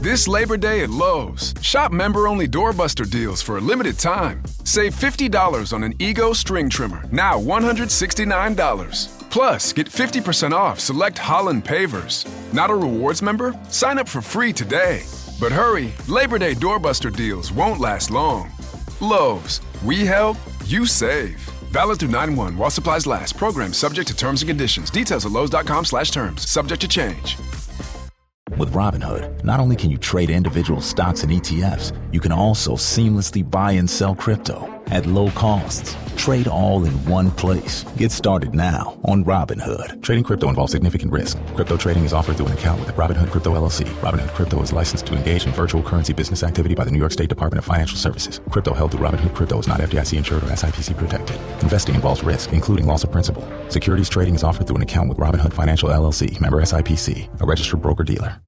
This Labor Day at Lowe's, shop member-only doorbuster deals for a limited time. Save $50 on an Ego string trimmer, now $169. Plus, get 50% off select Holland pavers. Not a rewards member? Sign up for free today. But hurry, Labor Day doorbuster deals won't last long. Lowe's, we help, you save. Valid through 9/1 while supplies last. Program subject to terms and conditions. Details at lowes.com/terms. Subject to change. With Robinhood, not only can you trade individual stocks and ETFs, you can also seamlessly buy and sell crypto at low costs. Trade all in one place. Get started now on Robinhood. Trading crypto involves significant risk. Crypto trading is offered through an account with Robinhood Crypto LLC. Robinhood Crypto is licensed to engage in virtual currency business activity by the New York State Department of Financial Services. Crypto held through Robinhood Crypto is not FDIC insured or SIPC protected. Investing involves risk, including loss of principal. Securities trading is offered through an account with Robinhood Financial LLC, member SIPC, a registered broker-dealer.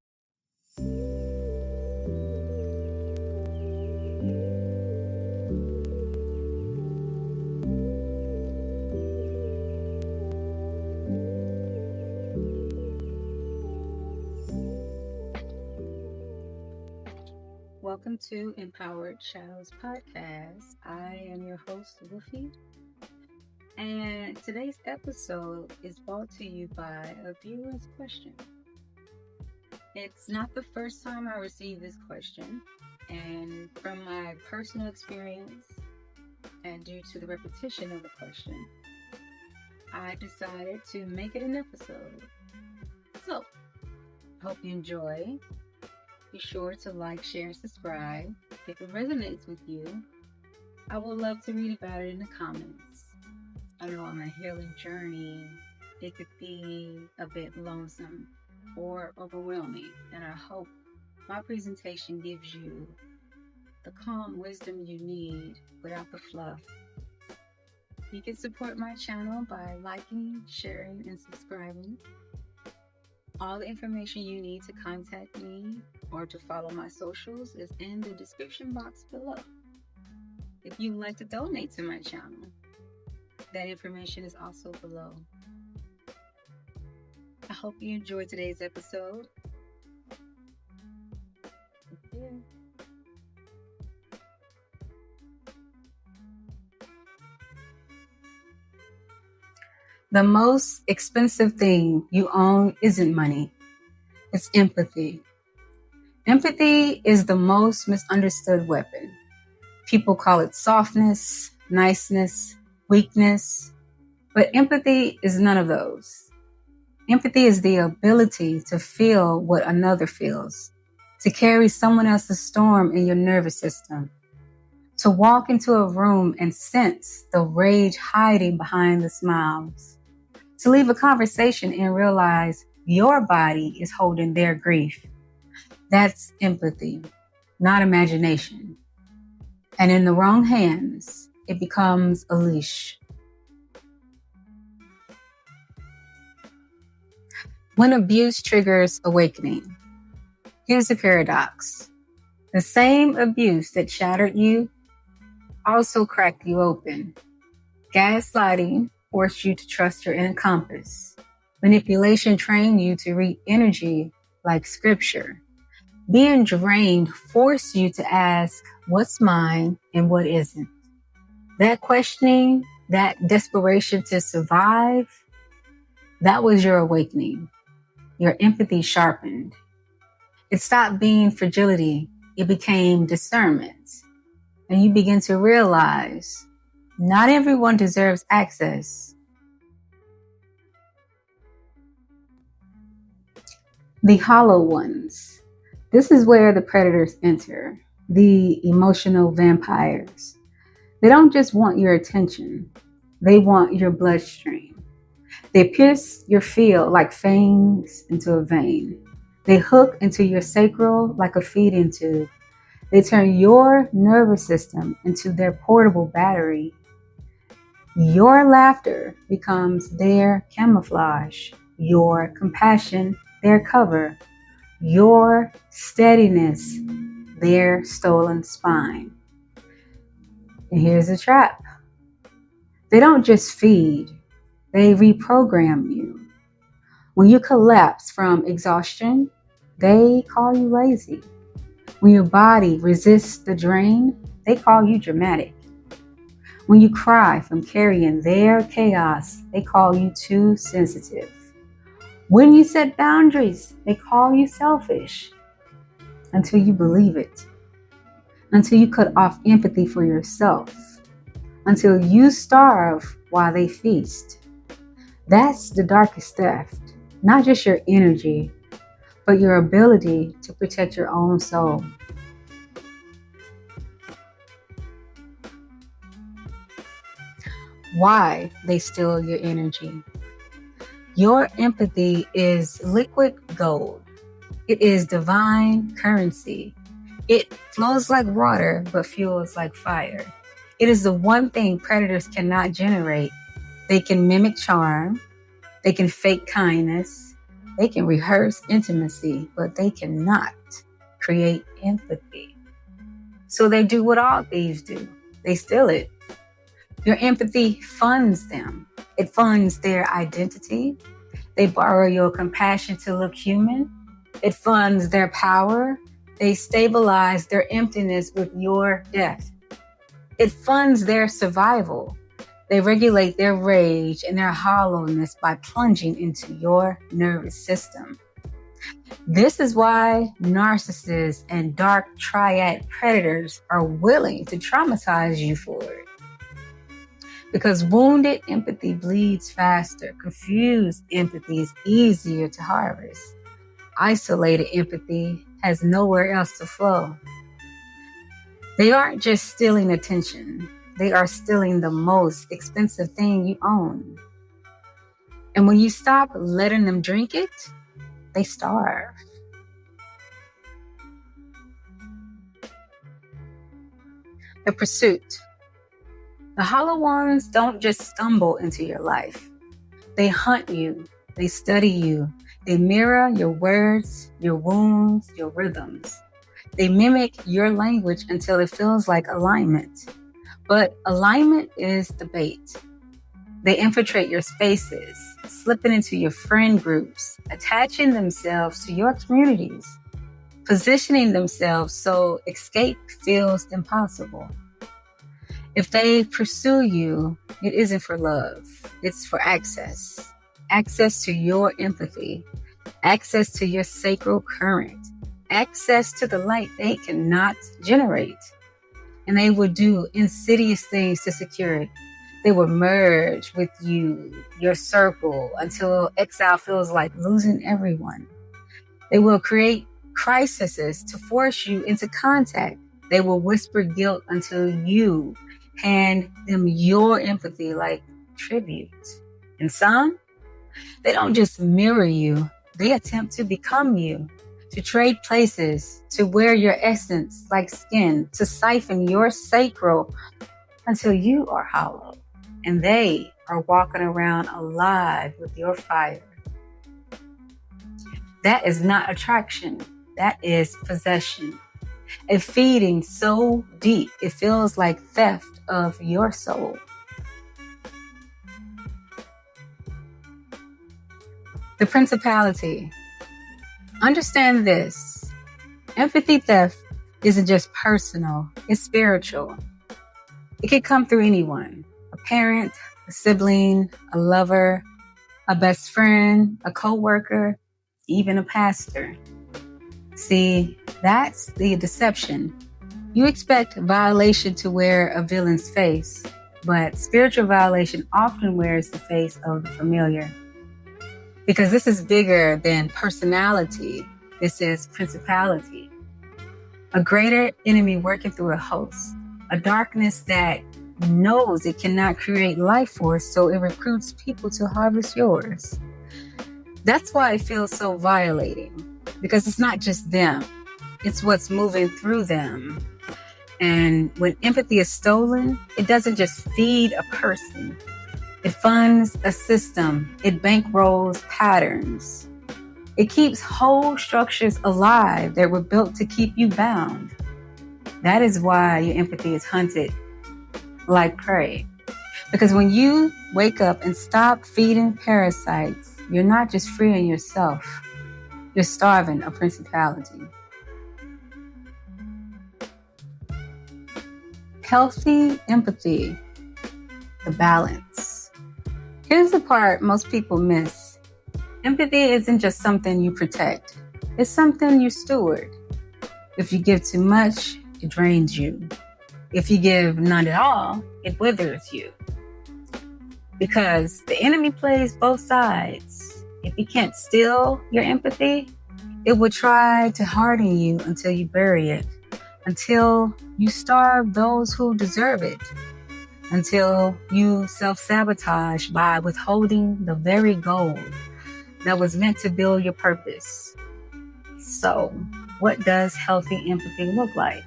Welcome to Empowered Shadows Podcast. I am your host, Wolfie, and today's episode is brought to you by a viewer's question. It's not the first time I received this question, and from my personal experience and due to the repetition of the question, I decided to make it an episode. So, hope you enjoy. Be sure to like, share, and subscribe. If it resonates with you, I would love to read about it in the comments. I know on my healing journey, it could be a bit lonesome or overwhelming, and I hope my presentation gives you the calm wisdom you need without the fluff. You can support my channel by liking, sharing, and subscribing. All the information you need to contact me or to follow my socials is in the description box below. If you'd like to donate to my channel, that information is also below. I hope you enjoyed today's episode. Thank you. The most expensive thing you own isn't money. It's empathy. Empathy is the most misunderstood weapon. People call it softness, niceness, weakness, but empathy is none of those. Empathy is the ability to feel what another feels, to carry someone else's storm in your nervous system, to walk into a room and sense the rage hiding behind the smiles, to leave a conversation and realize your body is holding their grief. That's empathy, not imagination. And in the wrong hands, it becomes a leash. When abuse triggers awakening, here's the paradox. The same abuse that shattered you also cracked you open. Gaslighting forced you to trust your inner compass. Manipulation trained you to read energy like scripture. Being drained forced you to ask what's mine and what isn't. That questioning, that desperation to survive, that was your awakening. Your empathy sharpened. It stopped being fragility. It became discernment. And you begin to realize not everyone deserves access. The hollow ones. This is where the predators enter. The emotional vampires. They don't just want your attention. They want your bloodstream. They pierce your field like fangs into a vein. They hook into your sacral like a feeding tube. They turn your nervous system into their portable battery. Your laughter becomes their camouflage, your compassion, their cover, your steadiness, their stolen spine. And here's the trap. They don't just feed, they reprogram you. When you collapse from exhaustion, they call you lazy. When your body resists the drain, they call you dramatic. When you cry from carrying their chaos, they call you too sensitive. When you set boundaries, they call you selfish. Until you believe it. Until you cut off empathy for yourself. Until you starve while they feast. That's the darkest theft. Not just your energy, but your ability to protect your own soul. Why they steal your energy? Your empathy is liquid gold. It is divine currency. It flows like water, but fuels like fire. It is the one thing predators cannot generate. They can mimic charm. They can fake kindness. They can rehearse intimacy, but they cannot create empathy. So they do what all thieves do. They steal it. Your empathy funds them. It funds their identity. They borrow your compassion to look human. It funds their power. They stabilize their emptiness with your death. It funds their survival. They regulate their rage and their hollowness by plunging into your nervous system. This is why narcissists and dark triad predators are willing to traumatize you for it. Because wounded empathy bleeds faster. Confused empathy is easier to harvest. Isolated empathy has nowhere else to flow. They aren't just stealing attention. They are stealing the most expensive thing you own. And when you stop letting them drink it, they starve. The pursuit. The hollow ones don't just stumble into your life. They hunt you. They study you. They mirror your words, your wounds, your rhythms. They mimic your language until it feels like alignment. But alignment is the bait. They infiltrate your spaces, slipping into your friend groups, attaching themselves to your communities, positioning themselves so escape feels impossible. If they pursue you, it isn't for love. It's for access. Access to your empathy. Access to your sacral current. Access to the light they cannot generate. And they will do insidious things to secure it. They will merge with you, your circle, until exile feels like losing everyone. They will create crises to force you into contact. They will whisper guilt until you hand them your empathy like tribute. And some, they don't just mirror you, they attempt to become you, to trade places, to wear your essence like skin, to siphon your sacral until you are hollow. And they are walking around alive with your fire. That is not attraction. That is possession. A feeding so deep, it feels like theft of your soul. The principality. Understand this. Empathy theft isn't just personal, it's spiritual. It can come through anyone. A parent, a sibling, a lover, a best friend, a coworker, even a pastor. See, that's the deception. You expect violation to wear a villain's face, but spiritual violation often wears the face of the familiar. Because this is bigger than personality. This is principality. A greater enemy working through a host. A darkness that knows it cannot create life force, so it recruits people to harvest yours. That's why it feels so violating. Because it's not just them. It's what's moving through them. And when empathy is stolen, it doesn't just feed a person. It funds a system. It bankrolls patterns. It keeps whole structures alive that were built to keep you bound. That is why your empathy is hunted like prey. Because when you wake up and stop feeding parasites, you're not just freeing yourself. You're starving a principality. Healthy empathy, the balance. Here's the part most people miss. Empathy isn't just something you protect. It's something you steward. If you give too much, it drains you. If you give none at all, it withers you. Because the enemy plays both sides. If he can't steal your empathy, it will try to harden you until you bury it, until you starve those who deserve it, until you self-sabotage by withholding the very gold that was meant to build your purpose. So, what does healthy empathy look like?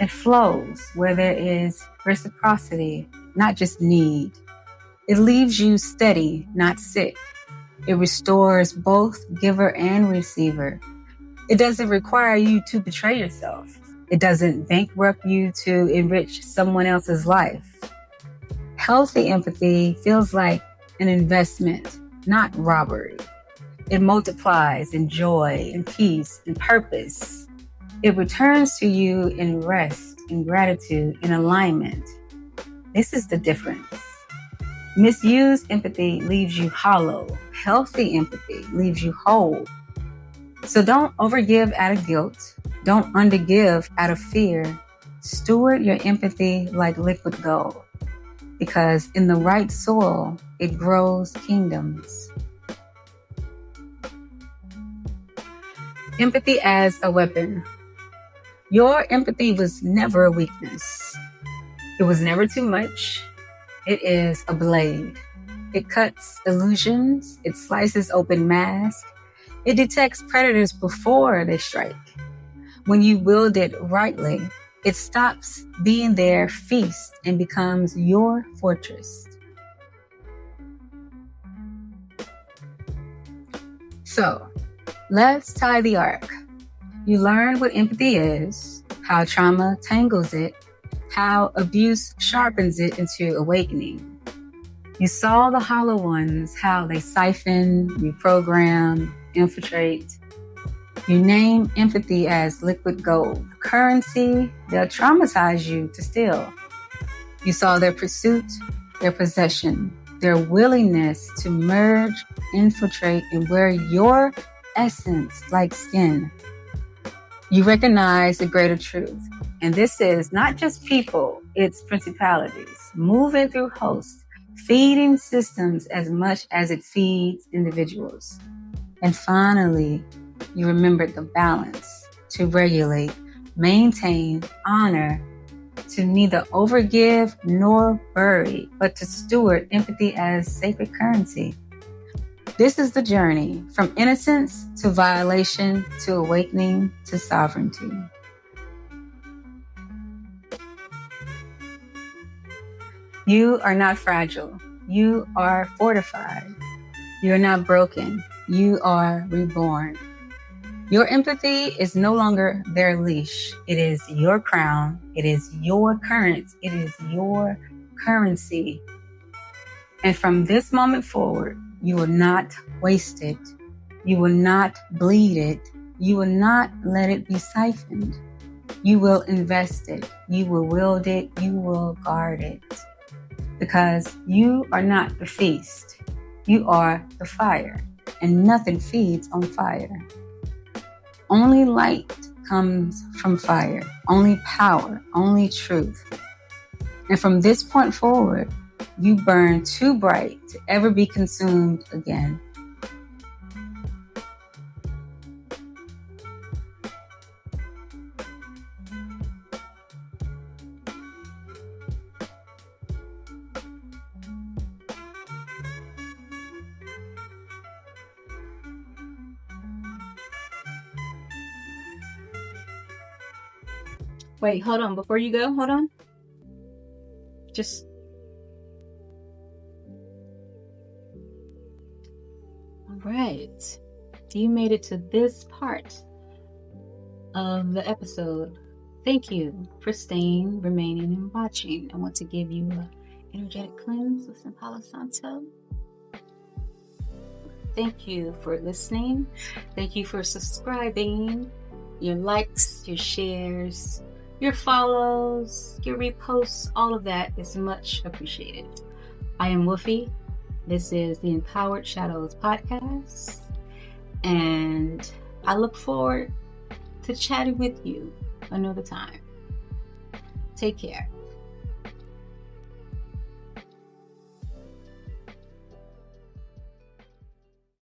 It flows where there is reciprocity, not just need. It leaves you steady, not sick. It restores both giver and receiver. It doesn't require you to betray yourself. It doesn't bankrupt you to enrich someone else's life. Healthy empathy feels like an investment, not robbery. It multiplies in joy, in peace, in purpose. It returns to you in rest, in gratitude, in alignment. This is the difference. Misused empathy leaves you hollow. Healthy empathy leaves you whole. So don't overgive out of guilt. Don't undergive out of fear. Steward your empathy like liquid gold, because in the right soil, it grows kingdoms. Empathy as a weapon. Your empathy was never a weakness. It was never too much. It is a blade. It cuts illusions. It slices open masks. It detects predators before they strike. When you wield it rightly, it stops being their feast and becomes your fortress. So, let's tie the arc. You learn what empathy is, how trauma tangles it, how abuse sharpens it into awakening. You saw the hollow ones, how they siphon, reprogram, infiltrate. You name empathy as liquid gold, currency they'll traumatize you to steal. You saw their pursuit, their possession, their willingness to merge, infiltrate, and wear your essence like skin. You recognize the greater truth. And this is not just people, it's principalities, moving through hosts, feeding systems as much as it feeds individuals. And finally, you remembered the balance to regulate, maintain, honor, to neither overgive nor bury, but to steward empathy as sacred currency. This is the journey from innocence to violation to awakening to sovereignty. You are not fragile. You are fortified. You're not broken. You are reborn. Your empathy is no longer their leash. It is your crown. It is your current. It is your currency. And from this moment forward, you will not waste it. You will not bleed it. You will not let it be siphoned. You will invest it. You will wield it. You will guard it. Because you are not the feast. You are the fire. And nothing feeds on fire. Only light comes from fire. Only power. Only truth. And from this point forward, you burn too bright to ever be consumed again. Wait, hold on. Before you go, hold on. All right. You made it to this part of the episode. Thank you for staying, remaining, and watching. I want to give you an energetic cleanse with some Palo Santo. Thank you for listening. Thank you for subscribing. Your likes, your shares, Your follows, your reposts, all of that is much appreciated. I am Wolfie. This is the Empowered Shadows podcast. And I look forward to chatting with you another time. Take care.